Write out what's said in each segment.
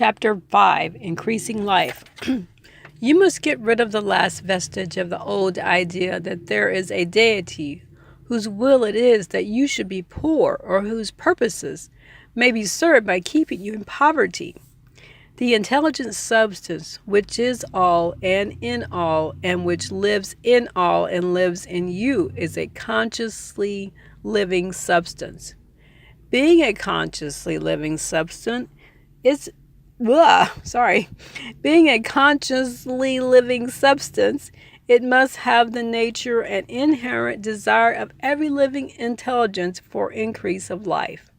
Chapter 5, Increasing Life. You must get rid of the last vestige of the old idea that there is a deity whose will it is that you should be poor, or whose purposes may be served by keeping you in poverty. The intelligent substance, which is all and in all, and which lives in all and lives in you, is a consciously living substance. Being a consciously living substance, being a consciously living substance, it must have the nature and inherent desire of every living intelligence for increase of life.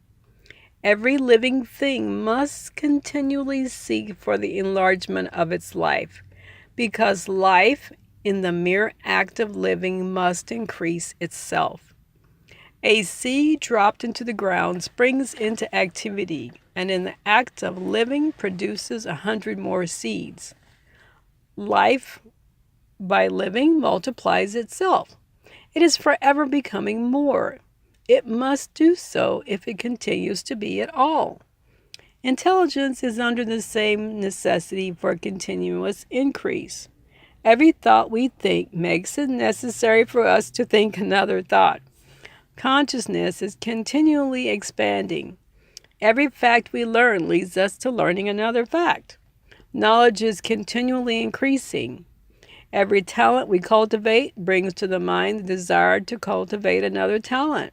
Every living thing must continually seek for the enlargement of its life, because life, in the mere act of living, must increase itself. A seed dropped into the ground springs into activity, and in the act of living produces 100 more seeds. Life, by living, multiplies itself. It is forever becoming more. It must do so if it continues to be at all. Intelligence is under the same necessity for continuous increase. Every thought we think makes it necessary for us to think another thought. Consciousness is continually expanding. Every fact we learn leads us to learning another fact. Knowledge is continually increasing. Every talent we cultivate brings to the mind the desire to cultivate another talent.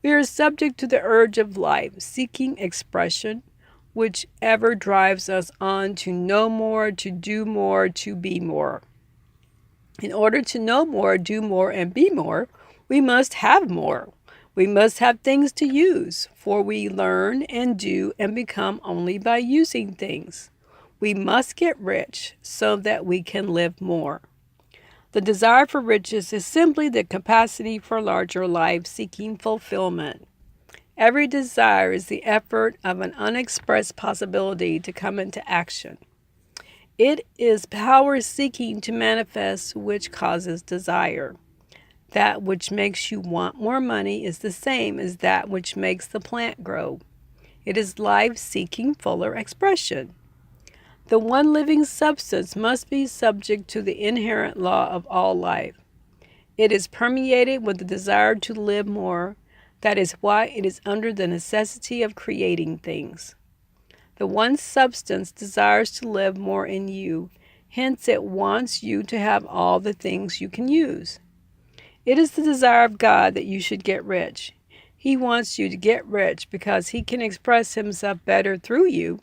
We are subject to the urge of life, seeking expression, which ever drives us on to know more, to do more, to be more. In order to know more, do more, and be more, we must have more. We must have things to use, for we learn and do and become only by using things. We must get rich so that we can live more. The desire for riches is simply the capacity for larger life seeking fulfillment. Every desire is the effort of an unexpressed possibility to come into action. It is power seeking to manifest which causes desire. That which makes you want more money is the same as that which makes the plant grow. It is life seeking fuller expression. The one living substance must be subject to the inherent law of all life. It is permeated with the desire to live more. That is why it is under the necessity of creating things. The one substance desires to live more in you, hence it wants you to have all the things you can use. It is the desire of God that you should get rich. He wants you to get rich because He can express Himself better through you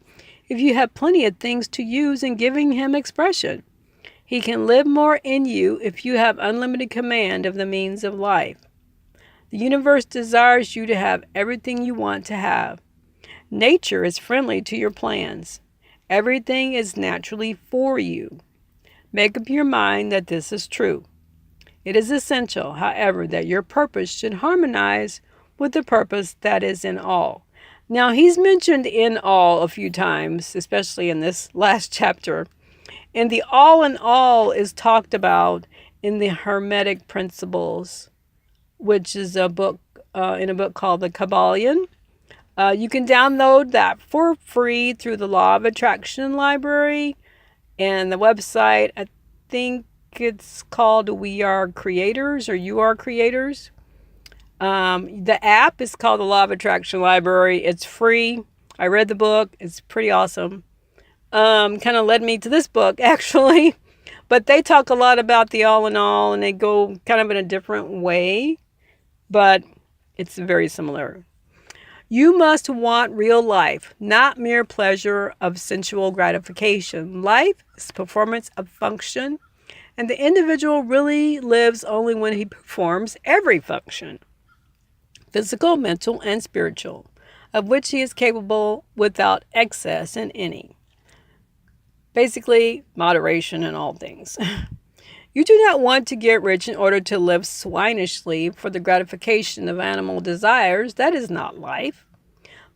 if you have plenty of things to use in giving Him expression. He can live more in you if you have unlimited command of the means of life. The universe desires you to have everything you want to have. Nature is friendly to your plans. Everything is naturally for you. Make up your mind that this is true. It is essential, however, that your purpose should harmonize with the purpose that is in all. Now, he's mentioned in all a few times, especially in this last chapter. And the all in all is talked about in the Hermetic Principles, which is a book in a book called The Kabbalion. You can download that for free through the Law of Attraction Library and the website. I think it's called We Are Creators or You Are Creators. The app is called the Law of Attraction Library. It's free. I read the book. It's pretty awesome. Kind of led me to this book, actually. But they talk a lot about the all in all, and they go kind of in a different way. But it's very similar. You must want real life, not mere pleasure of sensual gratification. Life is performance of function. And the individual really lives only when he performs every function, physical, mental, and spiritual, of which he is capable without excess in any. Basically, moderation in all things. You do not want to get rich in order to live swinishly for the gratification of animal desires. That is not life.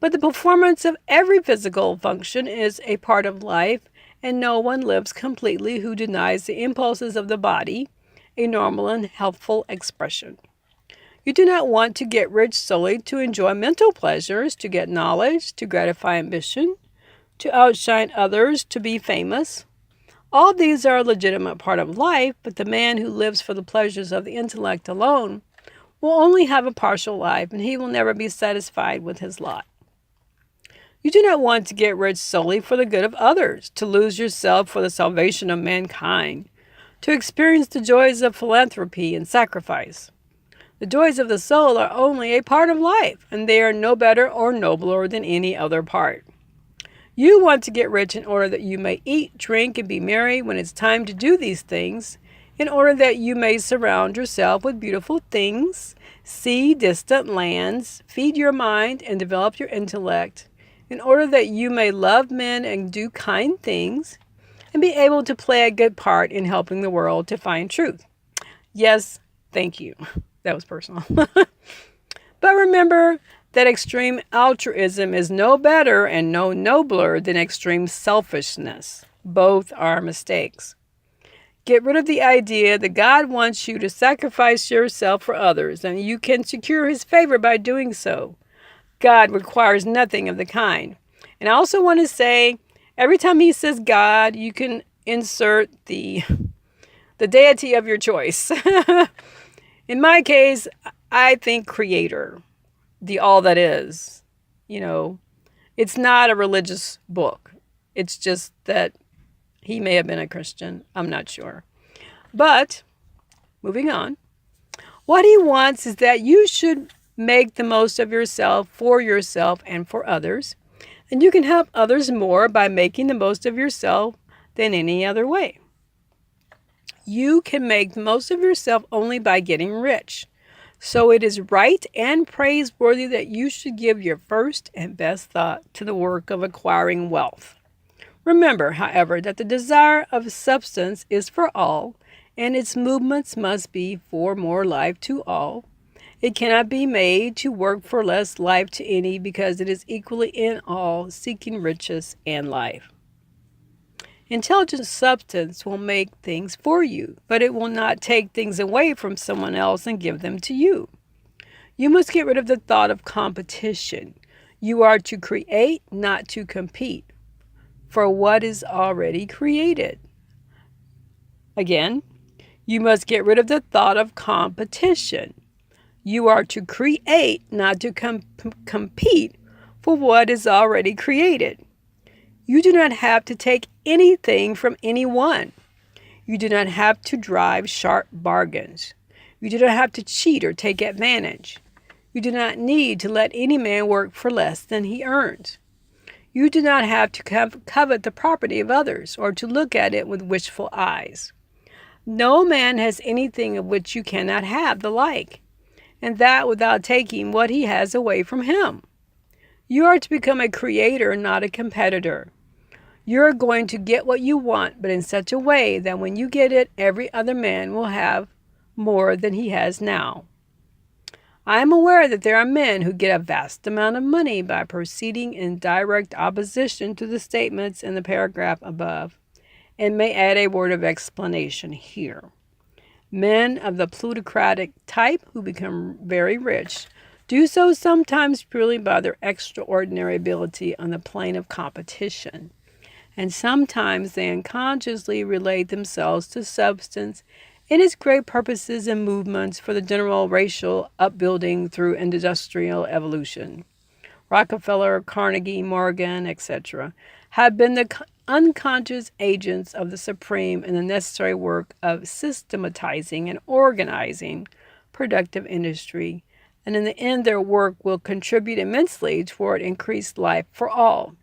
But the performance of every physical function is a part of life, and no one lives completely who denies the impulses of the body a normal and healthful expression. You do not want to get rich solely to enjoy mental pleasures, to get knowledge, to gratify ambition, to outshine others, to be famous. All these are a legitimate part of life, but the man who lives for the pleasures of the intellect alone will only have a partial life, and he will never be satisfied with his lot. You do not want to get rich solely for the good of others, to lose yourself for the salvation of mankind, to experience the joys of philanthropy and sacrifice. The joys of the soul are only a part of life, and they are no better or nobler than any other part. You want to get rich in order that you may eat, drink, and be merry when it's time to do these things, in order that you may surround yourself with beautiful things, see distant lands, feed your mind, and develop your intellect, in order that you may love men and do kind things, and be able to play a good part in helping the world to find truth. Yes, thank you. That was personal. But remember that extreme altruism is no better and no nobler than extreme selfishness. Both are mistakes. Get rid of the idea that God wants you to sacrifice yourself for others, and you can secure his favor by doing so. God requires nothing of the kind. And I also want to say, every time he says God, you can insert the deity of your choice. In my case, I think creator, the all that is. It's not a religious book. It's just that he may have been a Christian. I'm not sure. But, moving on, what he wants is that you should make the most of yourself and for others. And you can help others more by making the most of yourself than any other way. You can make the most of yourself only by getting rich. So it is right and praiseworthy that you should give your first and best thought to the work of acquiring wealth. Remember, however, that the desire of substance is for all, and its movements must be for more life to all. It cannot be made to work for less life to any, because it is equally in all, seeking riches and life. Intelligent substance will make things for you, but it will not take things away from someone else and give them to you. You must get rid of the thought of competition. You are to create, not to compete, for what is already created. Again, you must get rid of the thought of competition. You are to create, not to compete, for what is already created. You do not have to take anything from anyone. You do not have to drive sharp bargains. You do not have to cheat or take advantage. You do not need to let any man work for less than he earns. You do not have to covet the property of others or to look at it with wishful eyes. No man has anything of which you cannot have the like, and that without taking what he has away from him. You are to become a creator, not a competitor. You are going to get what you want, but in such a way that when you get it, every other man will have more than he has now. I am aware that there are men who get a vast amount of money by proceeding in direct opposition to the statements in the paragraph above, and may add a word of explanation here. Men of the plutocratic type who become very rich do so sometimes purely by their extraordinary ability on the plane of competition, and sometimes they unconsciously relate themselves to substance in its great purposes and movements for the general racial upbuilding through industrial evolution. Rockefeller, Carnegie, Morgan, etc., have been the unconscious agents of the supreme in the necessary work of systematizing and organizing productive industry, and in the end their work will contribute immensely toward increased life for all.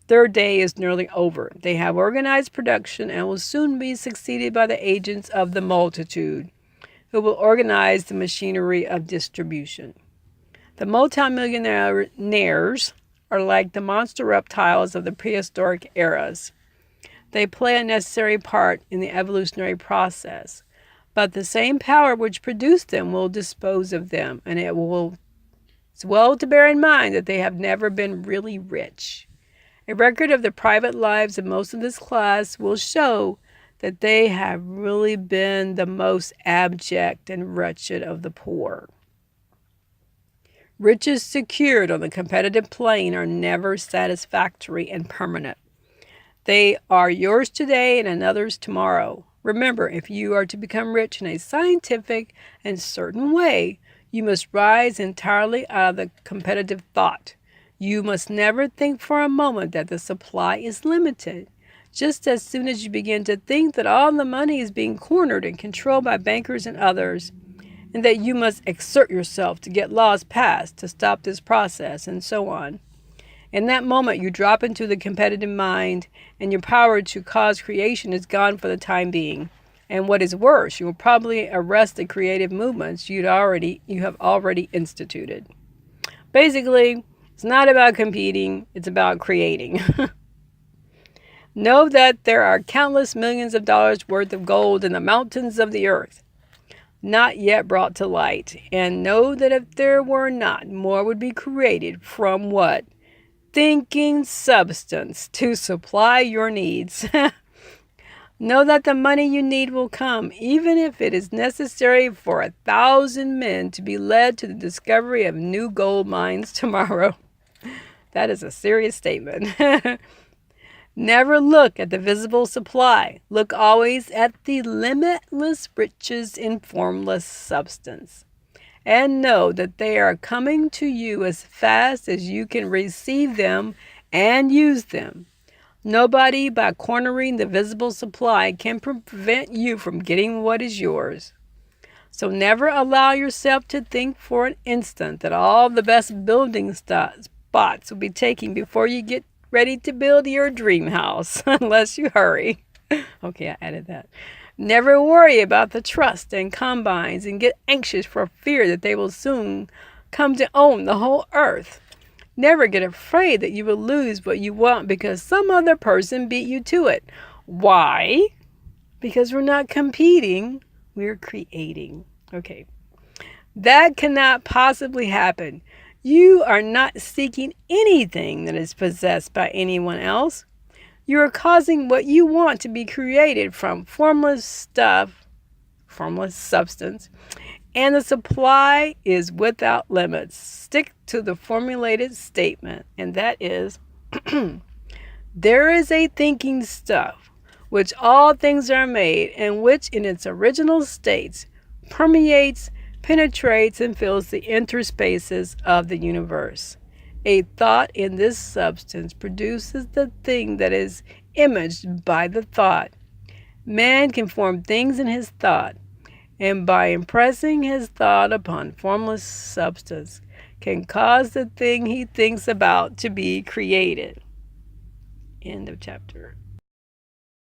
Their day is nearly over. They have organized production and will soon be succeeded by the agents of the multitude, who will organize the machinery of distribution. The multimillionaires are like the monster reptiles of the prehistoric eras. They play a necessary part in the evolutionary process, but the same power which produced them will dispose of them, and it's well to bear in mind that they have never been really rich. A record of the private lives of most of this class will show that they have really been the most abject and wretched of the poor. Riches secured on the competitive plane are never satisfactory and permanent. They are yours today and another's tomorrow. Remember, if you are to become rich in a scientific and certain way, you must rise entirely out of the competitive thought. You must never think for a moment that the supply is limited. Just as soon as you begin to think that all the money is being cornered and controlled by bankers and others, and that you must exert yourself to get laws passed to stop this process, and so on. In that moment, you drop into the competitive mind, and your power to cause creation is gone for the time being. And what is worse, you will probably arrest the creative movements you have already instituted. Basically, it's not about competing, it's about creating. Know that there are countless millions of dollars worth of gold in the mountains of the earth, not yet brought to light. And know that if there were not, more would be created from what? Thinking substance to supply your needs. Know that the money you need will come, even if it is necessary for 1,000 men to be led to the discovery of new gold mines tomorrow. That is a serious statement. Never look at the visible supply. Look always at the limitless riches in formless substance. And know that they are coming to you as fast as you can receive them and use them. Nobody, by cornering the visible supply, can prevent you from getting what is yours. So never allow yourself to think for an instant that all the best building spots will be taken before you get ready to build your dream house, unless you hurry. Okay, I added that. Never worry about the trust and combines and get anxious for fear that they will soon come to own the whole earth. Never get afraid that you will lose what you want because some other person beat you to it. Why? Because we're not competing, we're creating. Okay. That cannot possibly happen. You are not seeking anything that is possessed by anyone else. You are causing what you want to be created from formless substance, and the supply is without limits. Stick to the formulated statement, and that is, there is a thinking stuff, which all things are made, and which in its original states permeates, penetrates, and fills the interspaces of the universe. A thought in this substance produces the thing that is imaged by the thought. Man can form things in his thought, and by impressing his thought upon formless substance, can cause the thing he thinks about to be created. End of chapter.